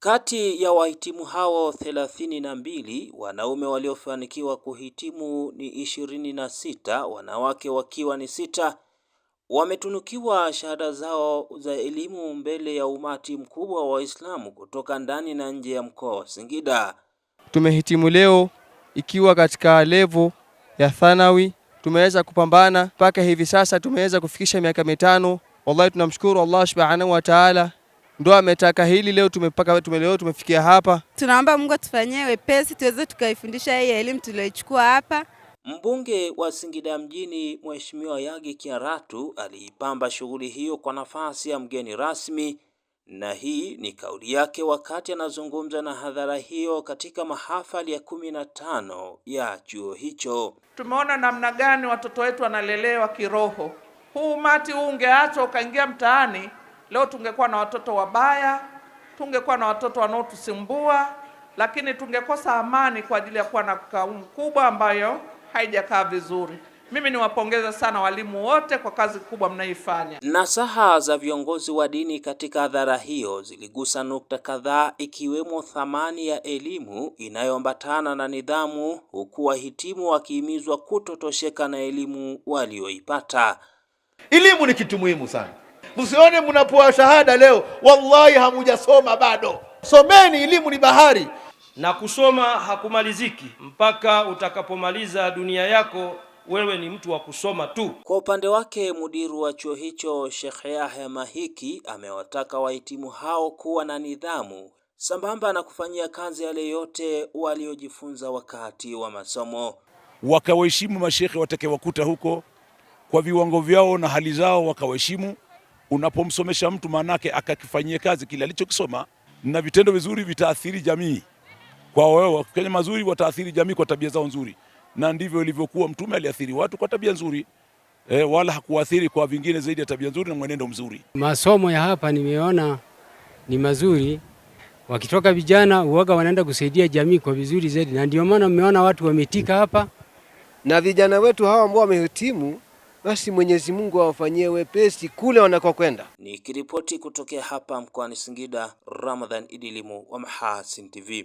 Kati ya wahitimu hao 32, wanaume waliofanikiwa kuhitimu ni 26, wanawake wakiwa ni 6. Wametunukiwa shahada zao za elimu mbele ya umati mkubwa wa Waislamu kutoka ndani na nje ya mkoa wa Singida. Tumehitimu leo ikiwa katika level ya thanawi. Tumeweza kupambana mpaka hivi sasa tumeweza kufikisha miaka 5. Wallahi tunamshukuru Allah subhanahu wa ta'ala, ndio ametaka hili leo tumefikia hapa. Tunaomba Mungu atufanyie wepesi tuweze tukaifundisha hii elimu tuliyochukua hapa. Mbunge wa Singida mjini Mheshimiwa Yagi Kiaratu aliipamba shughuli hiyo kwa nafasi ya mgeni rasmi, na hii ni kauli yake wakati anazungumza na hadhara hiyo katika mahafali ya 15 ya chuo hicho. Tumeona namna gani watoto wetu wanalelewa kiroho. Huu umati huu ungeachwa ukaingia mtaani, leo tungekuwa na watoto wabaya, tungekuwa na watoto wanaotusumbua, lakini tungekosa amani kwa ajili ya kuwa na kaumu kubwa ambayo haijakaa vizuri. Mimi niwapongeza sana walimu wote kwa kazi kubwa mnaifanya. Nasaha za viongozi wa dini katika hadhara hiyo ziligusa nukta kadhaa, ikiwemo thamani ya elimu inayoambatana na nidhamu, huku wahitimu wakihimizwa kutotosheka na elimu walioipata. Elimu ni kitu muhimu sana. Msione mnapoa shahada leo wallahi hamujasoma bado. Someni, elimu ni bahari. Na kusoma hakumaliziki mpaka utakapomaliza dunia yako. Wewe ni mtu wa kusoma tu. Kwa upande wake, mudiru wa chuo hicho Sheikh Yahya Mahiki amewataka wahitimu hao kuwa na nidhamu sambamba na kufanyia kazi yale yote waliojifunza wakati wa masomo. Wakawaheshimu mashekhe watakaowakuta huko kwa viwango vyao na hali zao, wakawaheshimu. Unapomsomesha mtu manake akakifanyia kazi kile alichokisoma, na vitendo vizuri vitaathiri jamii. Kwa wao wakifanya mazuri wataathiri jamii kwa tabia zao nzuri, na ndivyo ilivyokuwa. Mtume aliathiri watu kwa tabia nzuri, wala hakuathiri kwa vingine zaidi ya tabia nzuri na mwenendo mzuri. Masomo ya hapa nimeona ni mazuri, wakitoka vijana uoga wanaenda kusaidia jamii kwa vizuri zaidi, na ndio maana mmeona watu wametika hapa. Na vijana wetu hawa ambao wamehitimu, basi Mwenyezi Mungu awafanyie wepesi kule wanakokwenda. Nikiripoti kutokea hapa mkoani Singida, Ramadhan Idilimu wa Mahasin TV.